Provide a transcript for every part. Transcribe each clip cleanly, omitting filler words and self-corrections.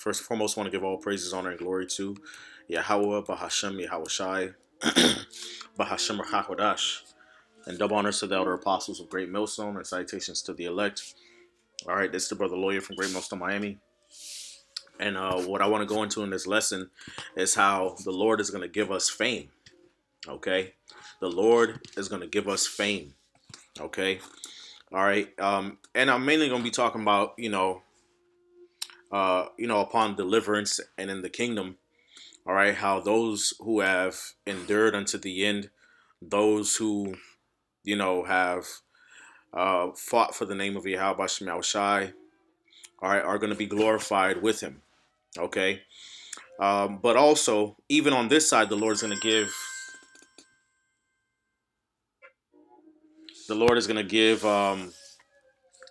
First and foremost, want to give all praises, honor, and glory to Yahweh, Bahashem, Yahushai, Bahashem, Hakodash, and double honors to the elder apostles of Great Millstone, and salutations to the elect. All right, this is the brother lawyer from Great Millstone, Miami. And what I want to go into in this lesson is how the Lord is going to give us fame. Okay, the Lord is going to give us fame. Okay, all right. And I'm mainly going to be talking about upon deliverance and in the kingdom. All right, how those who have endured unto the end, those who have fought for the name of Yahweh Shemel Shai, all right, are going to be glorified with Him. Okay, but also even on this side, the Lord is going to give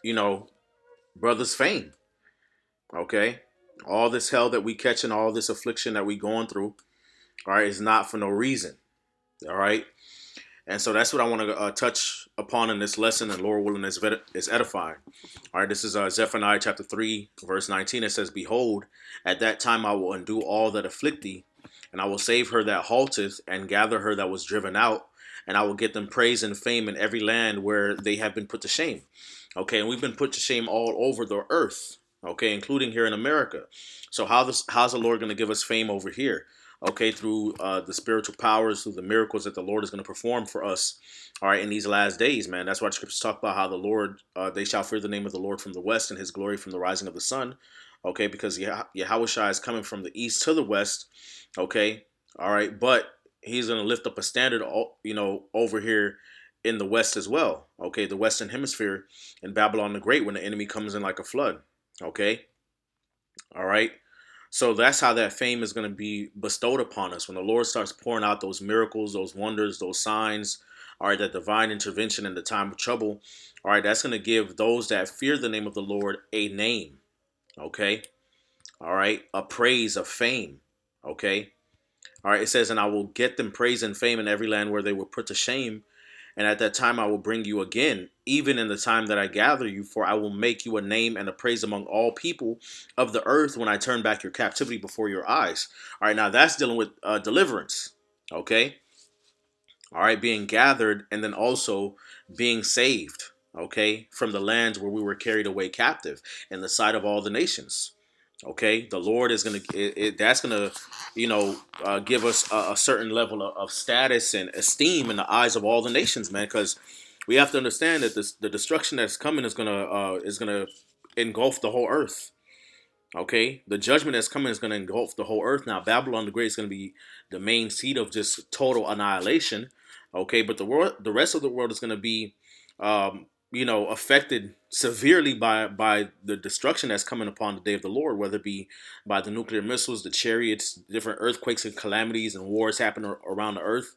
you know brothers fame. Okay, all this hell that we catching, all this affliction that we going through, all right, is not for no reason. All right. And so that's what I want to touch upon in this lesson, and Lord willing is edifying. All right, this is Zephaniah chapter 3, verse 19. It says, "Behold, at that time I will undo all that afflict thee, and I will save her that halteth, and gather her that was driven out, and I will get them praise and fame in every land where they have been put to shame." Okay, and we've been put to shame all over the earth, okay, including here in America. So how's the Lord going to give us fame over here? Okay, through the spiritual powers, through the miracles that the Lord is going to perform for us, all right, in these last days, man. That's why the scriptures talk about how the Lord, they shall fear the name of the Lord from the west and his glory from the rising of the sun, okay, because Yahweh is coming from the east to the west, okay, all right, but he's going to lift up a standard, over here in the west as well, okay, the western hemisphere in Babylon the Great when the enemy comes in like a flood, okay, all right. So that's how that fame is going to be bestowed upon us when the Lord starts pouring out those miracles, those wonders, those signs. All right, that divine intervention in the time of trouble. All right, that's going to give those that fear the name of the Lord a name. Okay. All right, a praise, of fame. Okay. All right, it says, "And I will get them praise and fame in every land where they were put to shame. And at that time I will bring you again, even in the time that I gather you, for I will make you a name and a praise among all people of the earth when I turn back your captivity before your eyes." All right, now that's dealing with deliverance. Okay. All right, being gathered and then also being saved. Okay, from the lands where we were carried away captive in the sight of all the nations. Okay, the Lord is that's gonna, give us a certain level of status and esteem in the eyes of all the nations, man. Because we have to understand that the destruction that's coming is gonna engulf the whole earth. Okay, the judgment that's coming is gonna engulf the whole earth. Now, Babylon the Great is gonna be the main seat of just total annihilation. Okay, but the rest of the world is gonna be, affected severely by the destruction that's coming upon the day of the Lord, whether it be by the nuclear missiles, the chariots, different earthquakes and calamities and wars happening around the earth.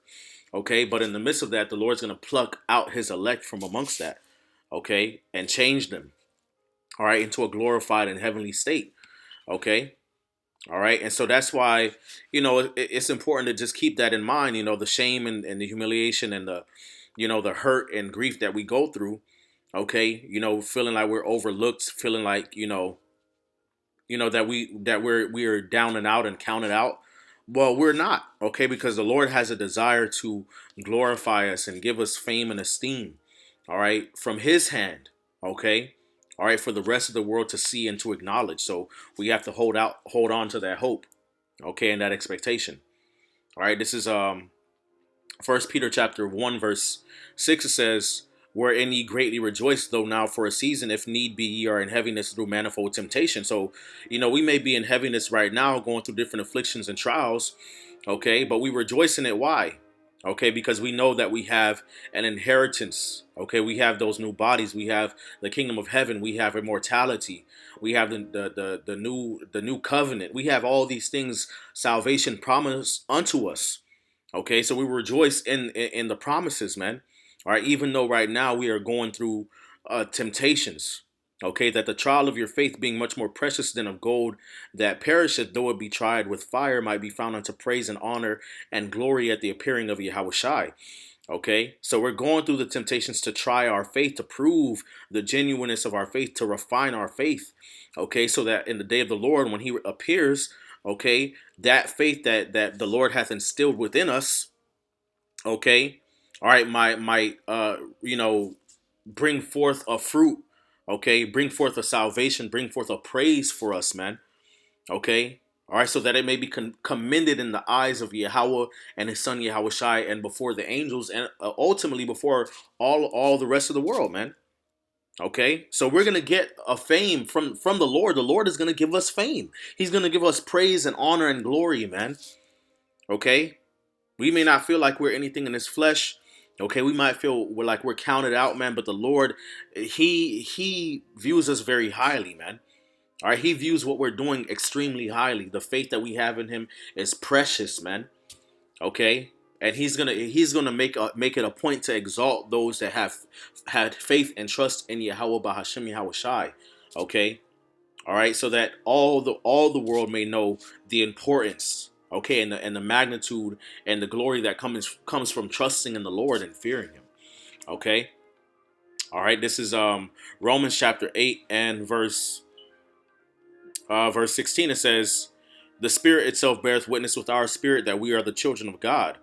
Okay, but in the midst of that, the Lord's going to pluck out His elect from amongst that. Okay, and change them. All right, into a glorified and heavenly state. Okay. All right. And so that's why, it's important to just keep that in mind, the shame and the humiliation and the hurt and grief that we go through. Okay. Feeling like we're overlooked, feeling like, that we are down and out and counted out. Well, we're not. Okay. Because the Lord has a desire to glorify us and give us fame and esteem. All right. From His hand. Okay. All right, for the rest of the world to see and to acknowledge. So we have to hold on to that hope, okay, and that expectation. All right, this is First Peter chapter 1 verse 6. It says, "Wherein ye greatly rejoice, though now for a season, if need be, ye are in heaviness through manifold temptation." So, we may be in heaviness right now, going through different afflictions and trials, okay, but we rejoice in it. Why? Okay, because we know that we have an inheritance. Okay, we have those new bodies. We have the kingdom of heaven. We have immortality. We have the new covenant. We have all these things, salvation promised unto us. Okay, so we rejoice in the promises, man. All right, even though right now we are going through temptations. Okay, that the trial of your faith, being much more precious than of gold that perisheth, though it be tried with fire, might be found unto praise and honor and glory at the appearing of Yahweh Shai. Okay, so we're going through the temptations to try our faith, to prove the genuineness of our faith, to refine our faith. Okay, so that in the day of the Lord, when He appears, okay, that faith that the Lord hath instilled within us, okay, all right, might bring forth a fruit, okay, bring forth a salvation, bring forth a praise for us, man. Okay. All right, so that it may be commended in the eyes of Yahweh and His Son Yahweh Shai, and before the angels, and ultimately before all the rest of the world, man. Okay, so we're gonna get a fame from the Lord. The Lord is gonna give us fame. He's gonna give us praise and honor and glory, man. Okay, we may not feel like we're anything in this flesh. Okay, we might feel like we're counted out, man. But the Lord, He views us very highly, man. All right, He views what we're doing extremely highly. The faith that we have in Him is precious, man. Okay, and He's gonna make it a point to exalt those that have had faith and trust in Yahweh Bahashem Yahweh Shai. Okay, all right, so that all the world may know the importance. Okay, and the magnitude and the glory that comes from trusting in the Lord and fearing Him. Okay, all right. This is Romans chapter 8 and verse 16. It says, the Spirit itself beareth witness with our spirit that we are the children of God.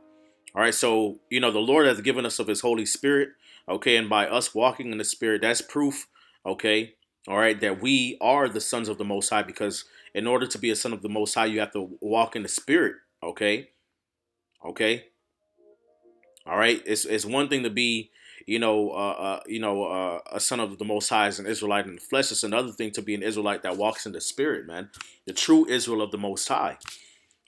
All right, so the Lord has given us of His Holy Spirit, okay, and by us walking in the Spirit, that's proof, okay, all right, that we are the sons of the Most High. Because in order to be a son of the Most High, you have to walk in the Spirit, okay, okay, all right. It's one thing to be, a son of the Most High as an Israelite in the flesh. It's another thing to be an Israelite that walks in the Spirit, man, the true Israel of the Most High.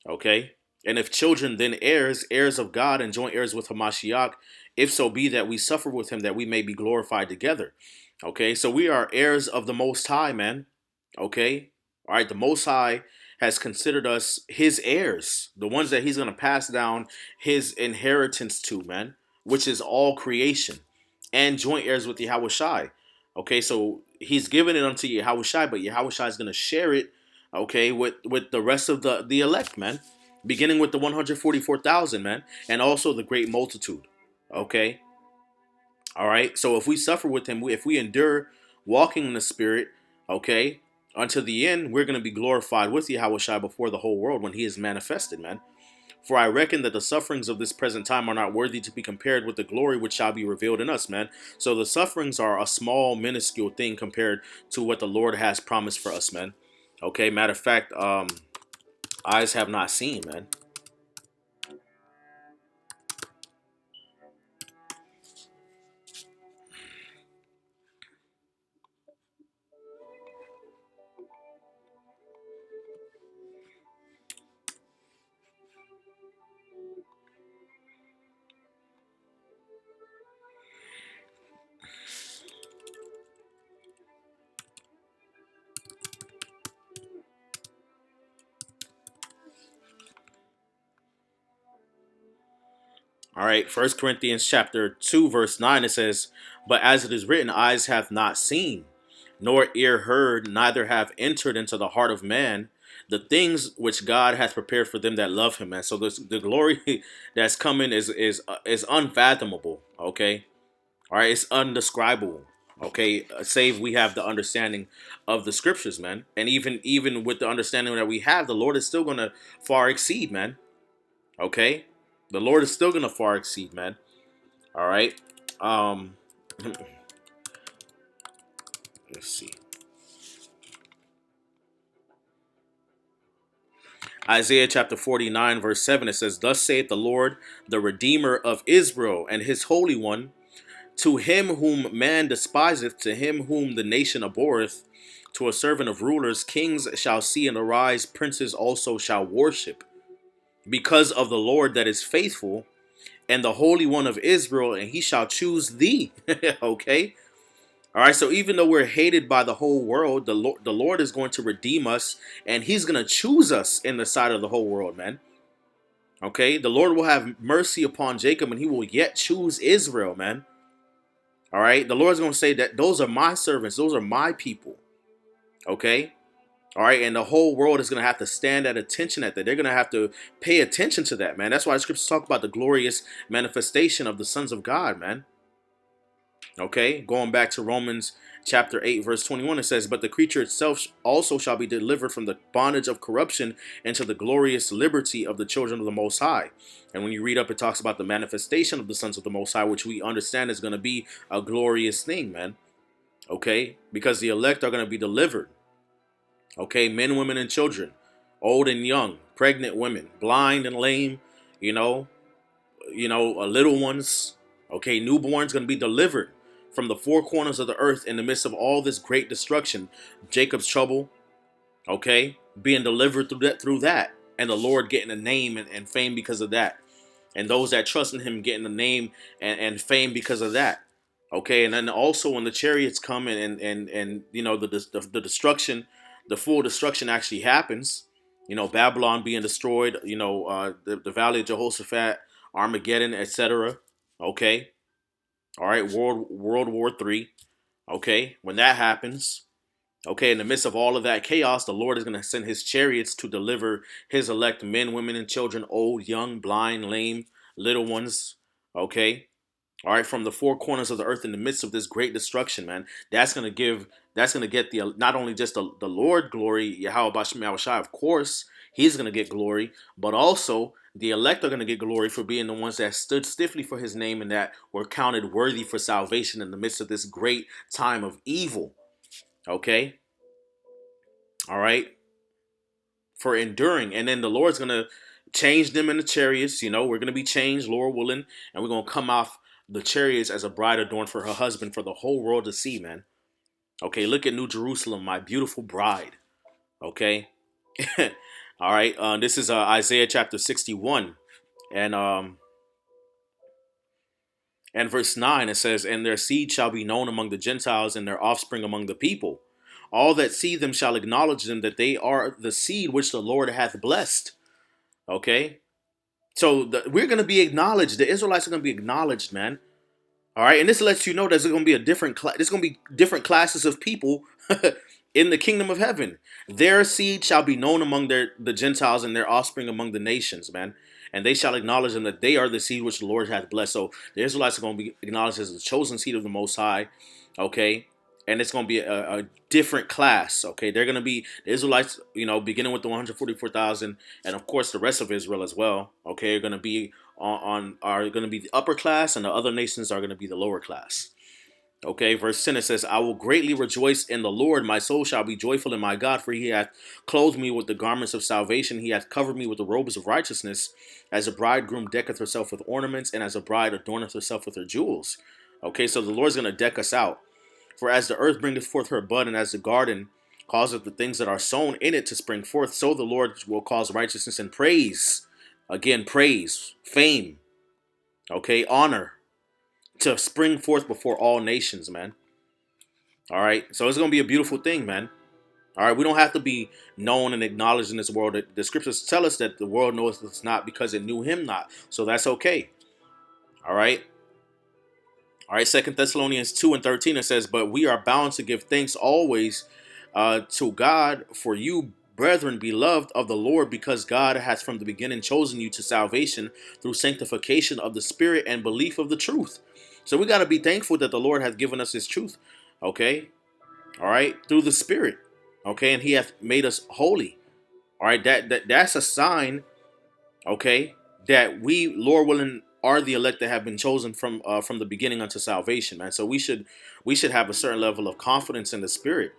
Okay. And if children, then heirs, heirs of God, and joint heirs with Hamashiach, if so be that we suffer with Him, that we may be glorified together. Okay. So we are heirs of the Most High, man. Okay. All right. The Most High has considered us His heirs, the ones that He's going to pass down His inheritance to, man, which is all creation, and joint heirs with Yahweh Shai. Okay. So He's given it unto Yahweh Shai, but Yahweh Shai is going to share it, okay, with the rest of the elect, man, beginning with the 144,000, man, and also the great multitude. Okay, all right. So if we suffer with Him, if we endure walking in the Spirit, okay, until the end, we're going to be glorified with Yahweh Shai before the whole world when He is manifested, man. For I reckon that the sufferings of this present time are not worthy to be compared with the glory which shall be revealed in us, man. So the sufferings are a small, minuscule thing compared to what the Lord has promised for us, man. Okay, matter of fact, eyes have not seen, man. All right, First Corinthians chapter 2, verse 9, it says, but as it is written, eyes have not seen, nor ear heard, neither have entered into the heart of man the things which God hath prepared for them that love Him, man. So the glory that's coming is unfathomable. Okay, all right, it's undescribable. Okay, save we have the understanding of the scriptures, man, and even with the understanding that we have, the Lord is still gonna far exceed, man. Okay, the Lord is still gonna far exceed, man. All right. Um, let's see. Isaiah chapter 49, verse 7, it says, thus saith the Lord, the Redeemer of Israel, and His Holy One, to him whom man despiseth, to him whom the nation abhorreth, to a servant of rulers, kings shall see and arise, princes also shall worship, because of the Lord that is faithful, and the Holy One of Israel, and He shall choose thee. Okay. All right, so even though we're hated by the whole world, the Lord is going to redeem us, and He's going to choose us in the sight of the whole world, man. Okay, the Lord will have mercy upon Jacob, and He will yet choose Israel, man. All right, the Lord's going to say that those are my servants, those are my people. Okay, All right, and the whole world is going to have to stand at attention at that. They're going to have to pay attention to that, man. That's why the scriptures talk about the glorious manifestation of the sons of God, man. Okay, going back to Romans chapter 8, verse 21, it says, "But the creature itself also shall be delivered from the bondage of corruption into the glorious liberty of the children of the Most High." And when you read up, it talks about the manifestation of the sons of the Most High, which we understand is going to be a glorious thing, man. Okay, because the elect are going to be delivered. Okay, men, women, and children, old and young, pregnant women, blind and lame, you know, little ones, okay, newborns going to be delivered from the four corners of the earth in the midst of all this great destruction. Jacob's trouble, okay, being delivered through that, and the Lord getting a name and fame because of that, and those that trust in Him getting a name and fame because of that. Okay, and then also when the chariots come and the destruction, the full destruction actually happens. Babylon being destroyed. The Valley of Jehoshaphat, Armageddon, etc. Okay, all right, World War III. Okay, when that happens, okay, in the midst of all of that chaos, the Lord is going to send His chariots to deliver His elect men, women, and children, old, young, blind, lame, little ones. Okay, all right, from the four corners of the earth in the midst of this great destruction, man. That's gonna get the not only just the Lord glory, Yahweh Bashem Yahushai, of course, He's gonna get glory, but also the elect are gonna get glory for being the ones that stood stiffly for His name and that were counted worthy for salvation in the midst of this great time of evil. Okay, all right, for enduring, and then the Lord's gonna change them in the chariots. We're gonna be changed, Lord willing, and we're gonna come off the chariots as a bride adorned for her husband for the whole world to see, man. Okay, look at New Jerusalem, my beautiful bride. Okay, all right. This is Isaiah chapter 61, and verse 9. It says, "And their seed shall be known among the Gentiles, and their offspring among the people. All that see them shall acknowledge them that they are the seed which the Lord hath blessed." Okay, so we're going to be acknowledged. The Israelites are going to be acknowledged, man. All right, and this lets you know there's going to be a different class. There's going to be different classes of people in the kingdom of heaven. Their seed shall be known among the Gentiles, and their offspring among the nations, man. And they shall acknowledge them that they are the seed which the Lord hath blessed. So the Israelites are going to be acknowledged as the chosen seed of the Most High. Okay, and it's going to be a different class. Okay, they're going to be the Israelites, beginning with the 144,000, and of course the rest of Israel as well. Okay, are going to be are going to be the upper class, and the other nations are going to be the lower class. Okay, verse 10, it says, "I will greatly rejoice in the Lord. My soul shall be joyful in my God, for He hath clothed me with the garments of salvation. He hath covered me with the robes of righteousness, as a bridegroom decketh herself with ornaments, and as a bride adorneth herself with her jewels." Okay, so the Lord's going to deck us out. "For as the earth bringeth forth her bud, and as the garden causeth the things that are sown in it to spring forth, so the Lord will cause righteousness and praise." Again, praise, fame, okay, honor to spring forth before all nations, man. All right, so it's gonna be a beautiful thing, man. All right, we don't have to be known and acknowledged in this world. The scriptures tell us that the world knows us not because it knew Him not, so that's okay. All right, all right. 2 Thessalonians 2:13, it says, "But we are bound to give thanks always to God for you, brethren, beloved of the Lord, because God hath from the beginning chosen you to salvation through sanctification of the Spirit and belief of the truth." So we got to be thankful that the Lord hath given us His truth. Okay, all right, through the Spirit. Okay, and He hath made us holy. All right, that's a sign. Okay, that we, Lord willing, are the elect that have been chosen from the beginning unto salvation, man. So we should have a certain level of confidence in the Spirit.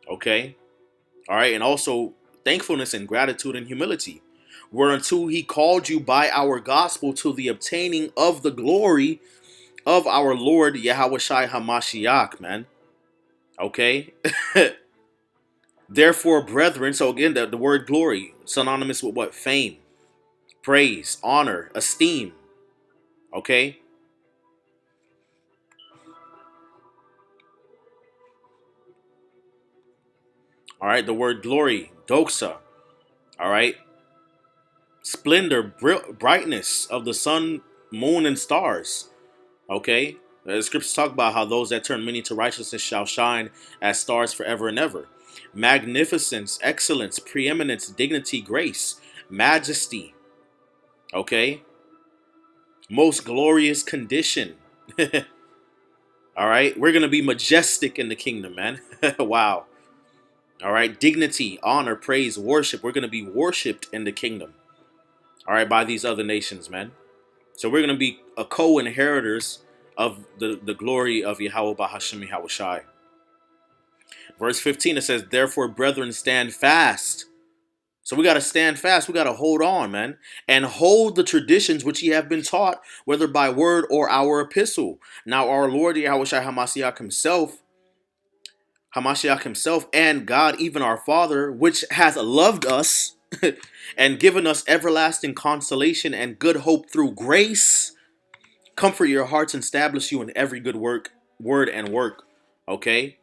Okay, all right, and also thankfulness and gratitude and humility, whereunto He called you by our gospel to the obtaining of the glory of our Lord Yahweh Shai Hamashiach, man. Okay. Therefore, brethren, so again, the word glory, synonymous with what? Fame, praise, honor, esteem. Okay. All right. The word glory, doxa. All right. Splendor, brightness of the sun, moon, and stars. Okay. The scriptures talk about how those that turn many to righteousness shall shine as stars forever and ever. magnificence, excellence, preeminence, dignity, grace, majesty, okay? Most glorious condition. All right, we're going to be majestic in the kingdom, man. Wow. All right, dignity, honor, praise, worship. We're going to be worshiped in the kingdom. All right, by these other nations, man. So we're going to be a co-inheritors of the glory of Yahweh Bahashim Yahweh Shai. Verse 15, it says, therefore, brethren, stand fast. So we got to stand fast. We got to hold on, man, and hold the traditions which ye have been taught, whether by word or our epistle. Now our Lord Yahweh Shai Hamashiach himself, and God, even our Father, which hath loved us and given us everlasting consolation and good hope through grace, comfort your hearts and establish you in every good word and work. Okay?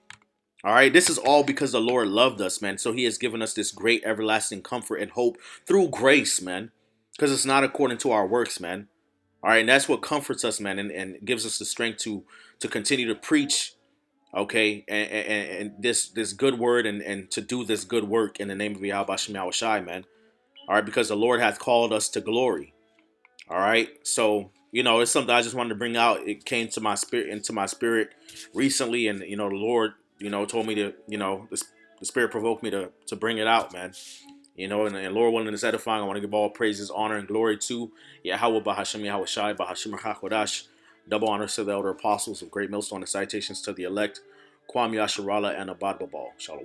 All right, this is all because the Lord loved us, man. So he has given us this great everlasting comfort and hope through grace, man. Because it's not according to our works, man. All right, and that's what comforts us, man, and gives us the strength to continue to preach, okay, and this good word and to do this good work in the name of Yahweh Shem Yahweh Shai, man. All right, because the Lord hath called us to glory. All right, so it's something I just wanted to bring out. It came to my spirit, recently, and the Lord, told me to, the Spirit provoked me to bring it out, man. And Lord willing is edifying. I want to give all praises, honor, and glory to Yahweh Bahashim Yahweh Shai Bahashim HaKodash. Double honors to the elder apostles of Great Millstone and citations to the elect, Kwam Yasharala and Abad Babal. Shalom.